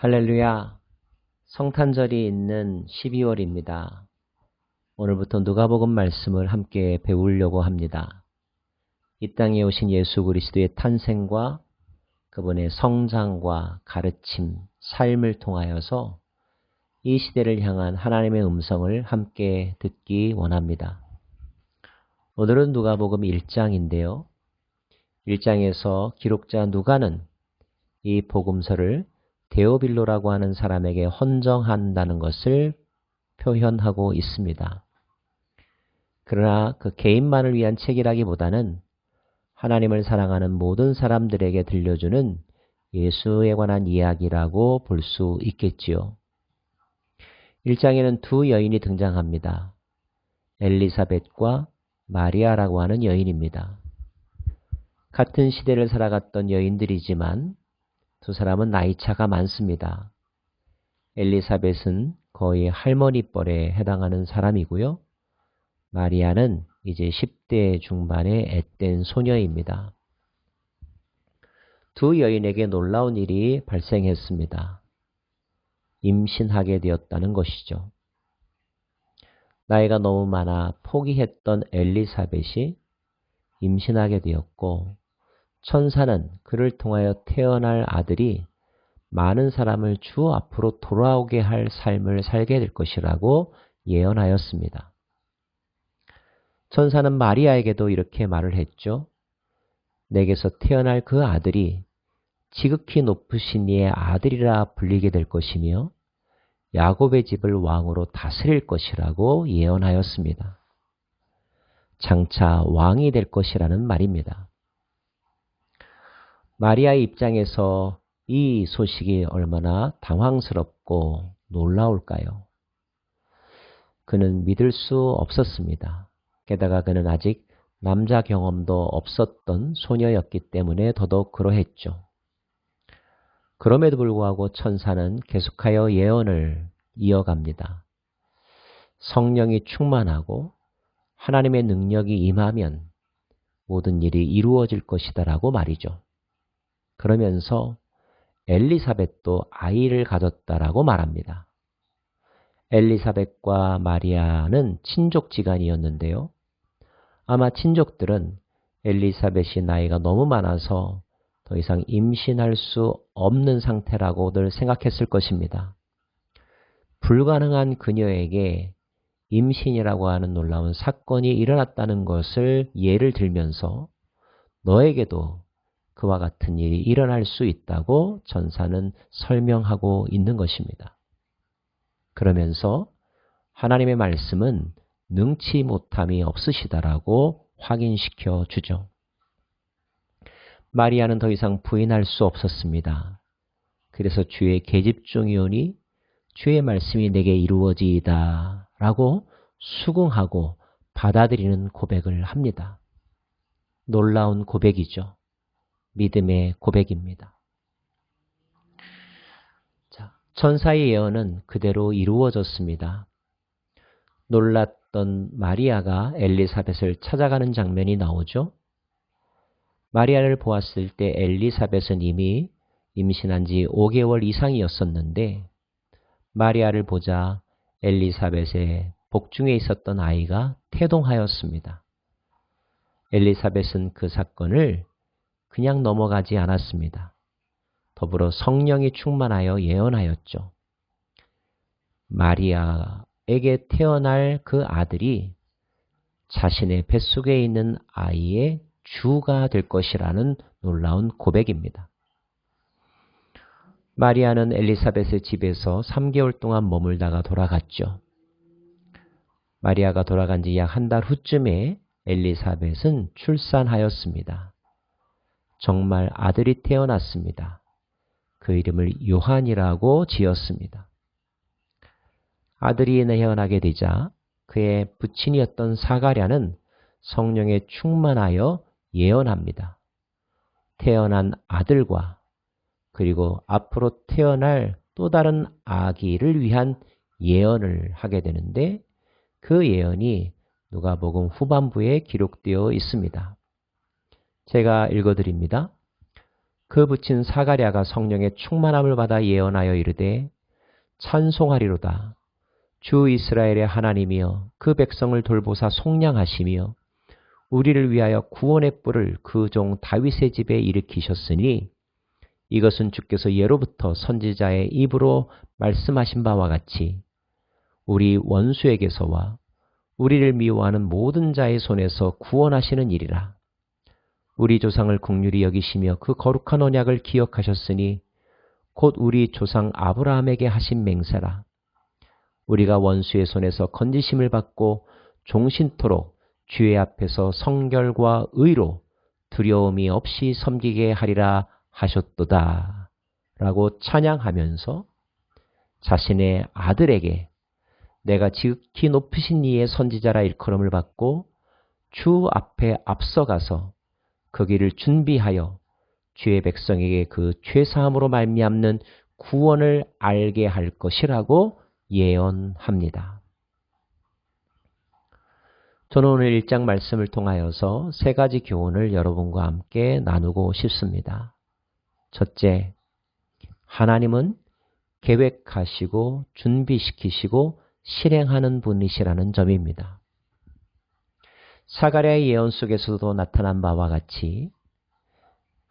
할렐루야. 성탄절이 있는 12월입니다. 오늘부터 누가복음 말씀을 함께 배우려고 합니다. 이 땅에 오신 예수 그리스도의 탄생과 그분의 성장과 가르침, 삶을 통하여서 이 시대를 향한 하나님의 음성을 함께 듣기 원합니다. 오늘은 누가복음 1장인데요. 1장에서 기록자 누가는 이 복음서를 데오빌로라고 하는 사람에게 헌정한다는 것을 표현하고 있습니다. 그러나 그 개인만을 위한 책이라기보다는 하나님을 사랑하는 모든 사람들에게 들려주는 예수에 관한 이야기라고 볼 수 있겠지요. 1장에는 두 여인이 등장합니다. 엘리사벳과 마리아라고 하는 여인입니다. 같은 시대를 살아갔던 여인들이지만 두 사람은 나이차가 많습니다. 엘리사벳은 거의 할머니 뻘에 해당하는 사람이고요. 마리아는 이제 10대 중반의 앳된 소녀입니다. 두 여인에게 놀라운 일이 발생했습니다. 임신하게 되었다는 것이죠. 나이가 너무 많아 포기했던 엘리사벳이 임신하게 되었고, 천사는 그를 통하여 태어날 아들이 많은 사람을 주 앞으로 돌아오게 할 삶을 살게 될 것이라고 예언하였습니다. 천사는 마리아에게도 이렇게 말을 했죠. 내게서 태어날 그 아들이 지극히 높으신 이의 아들이라 불리게 될 것이며 야곱의 집을 왕으로 다스릴 것이라고 예언하였습니다. 장차 왕이 될 것이라는 말입니다. 마리아의 입장에서 이 소식이 얼마나 당황스럽고 놀라울까요? 그는 믿을 수 없었습니다. 게다가 그는 아직 남자 경험도 없었던 소녀였기 때문에 더더욱 그러했죠. 그럼에도 불구하고 천사는 계속하여 예언을 이어갑니다. 성령이 충만하고 하나님의 능력이 임하면 모든 일이 이루어질 것이다라고 말이죠. 그러면서 엘리사벳도 아이를 가졌다라고 말합니다. 엘리사벳과 마리아는 친족지간이었는데요. 아마 친족들은 엘리사벳이 나이가 너무 많아서 더 이상 임신할 수 없는 상태라고들 생각했을 것입니다. 불가능한 그녀에게 임신이라고 하는 놀라운 사건이 일어났다는 것을 예를 들면서 너에게도 그와 같은 일이 일어날 수 있다고 천사는 설명하고 있는 것입니다. 그러면서 하나님의 말씀은 능치 못함이 없으시다라고 확인시켜 주죠. 마리아는 더 이상 부인할 수 없었습니다. 그래서 주의 계집종이오니 주의 말씀이 내게 이루어지이다 라고 수긍하고 받아들이는 고백을 합니다. 놀라운 고백이죠. 믿음의 고백입니다. 자, 천사의 예언은 그대로 이루어졌습니다. 놀랐던 마리아가 엘리사벳을 찾아가는 장면이 나오죠. 마리아를 보았을 때 엘리사벳은 이미 임신한 지 5개월 이상이었었는데 마리아를 보자 엘리사벳의 복중에 있었던 아이가 태동하였습니다. 엘리사벳은 그 사건을 그냥 넘어가지 않았습니다. 더불어 성령이 충만하여 예언하였죠. 마리아에게 태어날 그 아들이 자신의 뱃속에 있는 아이의 주가 될 것이라는 놀라운 고백입니다. 마리아는 엘리사벳의 집에서 3개월 동안 머물다가 돌아갔죠. 마리아가 돌아간 지 약 한 달 후쯤에 엘리사벳은 출산하였습니다. 정말 아들이 태어났습니다. 그 이름을 요한이라고 지었습니다. 아들이 태어나게 되자 그의 부친이었던 사가랴는 성령에 충만하여 예언합니다. 태어난 아들과 그리고 앞으로 태어날 또 다른 아기를 위한 예언을 하게 되는데 그 예언이 누가복음 후반부에 기록되어 있습니다. 제가 읽어드립니다. 그 붙인 사가랴가 성령의 충만함을 받아 예언하여 이르되 찬송하리로다. 주 이스라엘의 하나님이여 그 백성을 돌보사 속량하시며 우리를 위하여 구원의 뿔을 그 종 다윗의 집에 일으키셨으니 이것은 주께서 예로부터 선지자의 입으로 말씀하신 바와 같이 우리 원수에게서와 우리를 미워하는 모든 자의 손에서 구원하시는 일이라. 우리 조상을 긍휼히 여기시며 그 거룩한 언약을 기억하셨으니 곧 우리 조상 아브라함에게 하신 맹세라. 우리가 원수의 손에서 건지심을 받고 종신토록 주의 앞에서 성결과 의로 두려움이 없이 섬기게 하리라 하셨도다. 라고 찬양하면서 자신의 아들에게 내가 지극히 높으신 이의 선지자라 일컬음을 받고 주 앞에 앞서가서 그 길을 준비하여 주의 백성에게 그 죄사함으로 말미암는 구원을 알게 할 것이라고 예언합니다. 저는 오늘 1장 말씀을 통하여서 3가지 교훈을 여러분과 함께 나누고 싶습니다. 첫째, 하나님은 계획하시고 준비시키시고 실행하는 분이시라는 점입니다. 사가랴의 예언 속에서도 나타난 바와 같이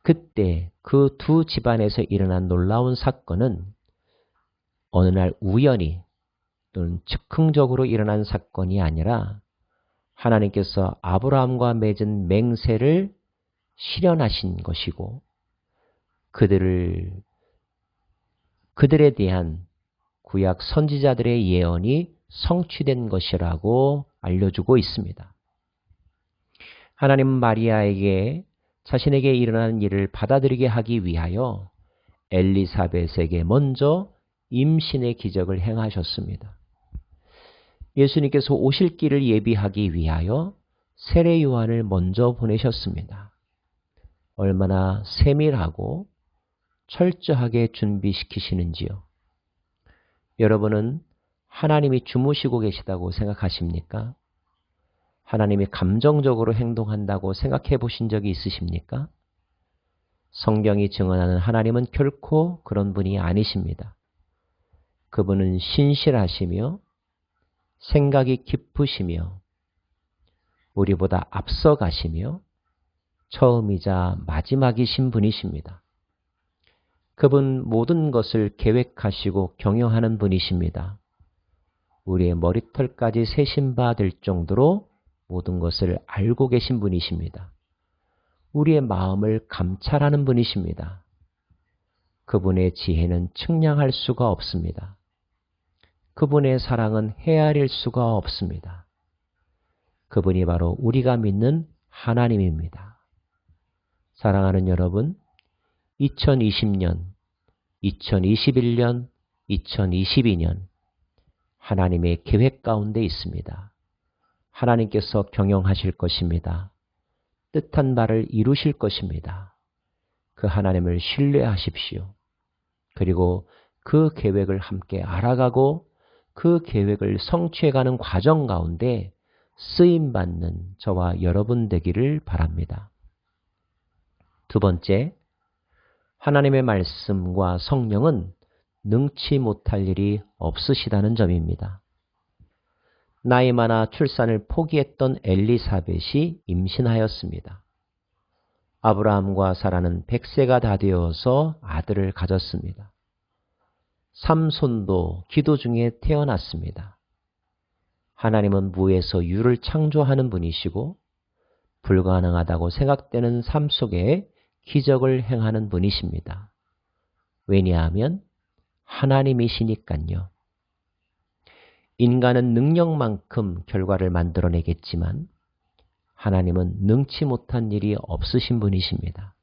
그때 그 두 집안에서 일어난 놀라운 사건은 어느 날 우연히 또는 즉흥적으로 일어난 사건이 아니라 하나님께서 아브라함과 맺은 맹세를 실현하신 것이고 그들에 대한 구약 선지자들의 예언이 성취된 것이라고 알려주고 있습니다. 하나님은 마리아에게 자신에게 일어나는 일을 받아들이게 하기 위하여 엘리사벳에게 먼저 임신의 기적을 행하셨습니다. 예수님께서 오실 길을 예비하기 위하여 세례 요한을 먼저 보내셨습니다. 얼마나 세밀하고 철저하게 준비시키시는지요. 여러분은 하나님이 주무시고 계시다고 생각하십니까? 하나님이 감정적으로 행동한다고 생각해 보신 적이 있으십니까? 성경이 증언하는 하나님은 결코 그런 분이 아니십니다. 그분은 신실하시며 생각이 깊으시며 우리보다 앞서가시며 처음이자 마지막이신 분이십니다. 그분 모든 것을 계획하시고 경영하는 분이십니다. 우리의 머리털까지 세신 바 될 정도로 모든 것을 알고 계신 분이십니다. 우리의 마음을 감찰하는 분이십니다. 그분의 지혜는 측량할 수가 없습니다. 그분의 사랑은 헤아릴 수가 없습니다. 그분이 바로 우리가 믿는 하나님입니다. 사랑하는 여러분, 2020년, 2021년, 2022년 하나님의 계획 가운데 있습니다. 하나님께서 경영하실 것입니다. 뜻한 바를 이루실 것입니다. 그 하나님을 신뢰하십시오. 그리고 그 계획을 함께 알아가고 그 계획을 성취해가는 과정 가운데 쓰임받는 저와 여러분 되기를 바랍니다. 두 번째, 하나님의 말씀과 성령은 능치 못할 일이 없으시다는 점입니다. 나이 많아 출산을 포기했던 엘리사벳이 임신하였습니다. 아브라함과 사라는 100세가 다 되어서 아들을 가졌습니다. 삼손도 기도 중에 태어났습니다. 하나님은 무에서 유를 창조하는 분이시고 불가능하다고 생각되는 삶 속에 기적을 행하는 분이십니다. 왜냐하면 하나님이시니까요. 인간은 능력만큼 결과를 만들어내겠지만 하나님은 능치 못한 일이 없으신 분이십니다.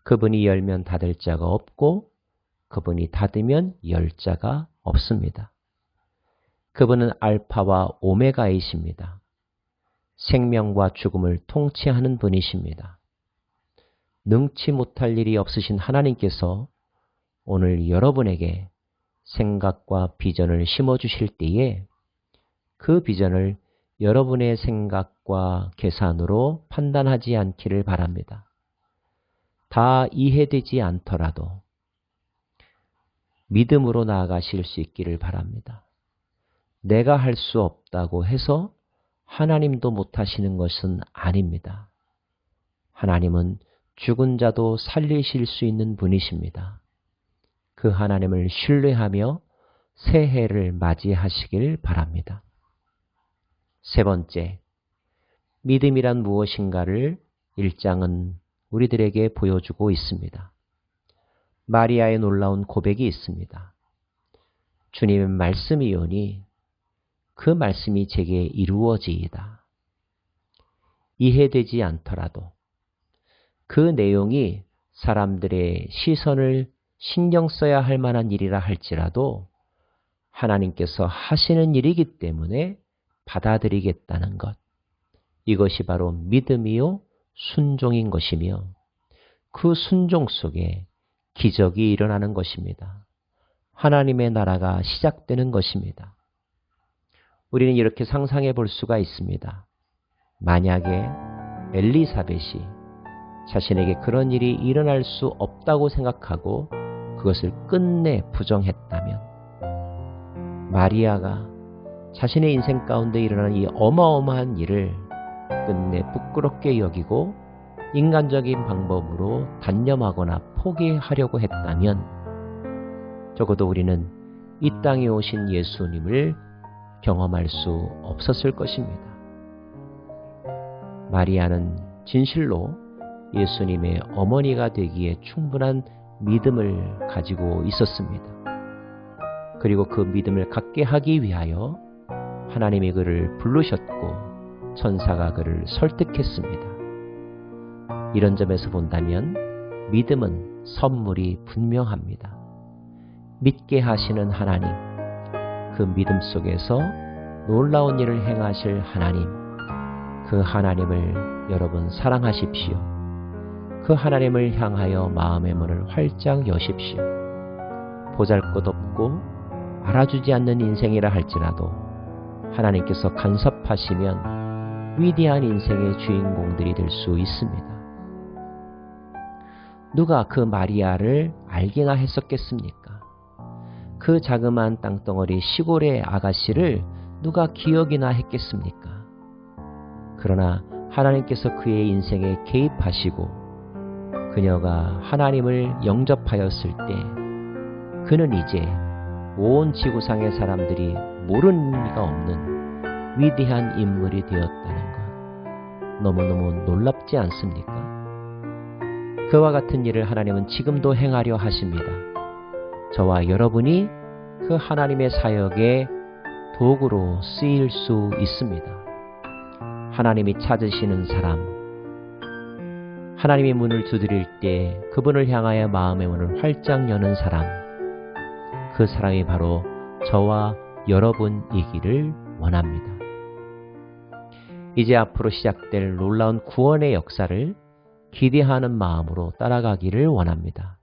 그분이 열면 닫을 자가 없고 그분이 닫으면 열 자가 없습니다. 그분은 알파와 오메가이십니다. 생명과 죽음을 통치하는 분이십니다. 능치 못할 일이 없으신 하나님께서 오늘 여러분에게 생각과 비전을 심어주실 때에 그 비전을 여러분의 생각과 계산으로 판단하지 않기를 바랍니다. 다 이해되지 않더라도 믿음으로 나아가실 수 있기를 바랍니다. 내가 할 수 없다고 해서 하나님도 못하시는 것은 아닙니다. 하나님은 죽은 자도 살리실 수 있는 분이십니다. 그 하나님을 신뢰하며 새해를 맞이하시길 바랍니다. 세 번째, 믿음이란 무엇인가를 1장은 우리들에게 보여주고 있습니다. 마리아의 놀라운 고백이 있습니다. 주님의 말씀이오니 그 말씀이 제게 이루어지이다. 이해되지 않더라도 그 내용이 사람들의 시선을 신경 써야 할 만한 일이라 할지라도 하나님께서 하시는 일이기 때문에 받아들이겠다는 것. 이것이 바로 믿음이요 순종인 것이며 그 순종 속에 기적이 일어나는 것입니다. 하나님의 나라가 시작되는 것입니다. 우리는 이렇게 상상해 볼 수가 있습니다. 만약에 엘리사벳이 자신에게 그런 일이 일어날 수 없다고 생각하고 그것을 끝내 부정했다면, 마리아가 자신의 인생 가운데 일어나는 이 어마어마한 일을 끝내 부끄럽게 여기고 인간적인 방법으로 단념하거나 포기하려고 했다면 적어도 우리는 이 땅에 오신 예수님을 경험할 수 없었을 것입니다. 마리아는 진실로 예수님의 어머니가 되기에 충분한 믿음을 가지고 있었습니다. 그리고 그 믿음을 갖게 하기 위하여 하나님이 그를 부르셨고 천사가 그를 설득했습니다. 이런 점에서 본다면 믿음은 선물이 분명합니다. 믿게 하시는 하나님, 그 믿음 속에서 놀라운 일을 행하실 하나님, 그 하나님을 여러분 사랑하십시오. 그 하나님을 향하여 마음의 문을 활짝 여십시오. 보잘것없고 알아주지 않는 인생이라 할지라도 하나님께서 간섭하시면 위대한 인생의 주인공들이 될 수 있습니다. 누가 그 마리아를 알게나 했었겠습니까? 그 자그마한 땅덩어리 시골의 아가씨를 누가 기억이나 했겠습니까? 그러나 하나님께서 그의 인생에 개입하시고 그녀가 하나님을 영접하였을 때 그는 이제 온 지구상의 사람들이 모르는 리가 없는 위대한 인물이 되었다는 것, 너무너무 놀랍지 않습니까? 그와 같은 일을 하나님은 지금도 행하려 하십니다. 저와 여러분이 그 하나님의 사역의 도구로 쓰일 수 있습니다. 하나님이 찾으시는 사람, 하나님의 문을 두드릴 때 그분을 향하여 마음의 문을 활짝 여는 사람, 그 사람이 바로 저와 여러분이기를 원합니다. 이제 앞으로 시작될 놀라운 구원의 역사를 기대하는 마음으로 따라가기를 원합니다.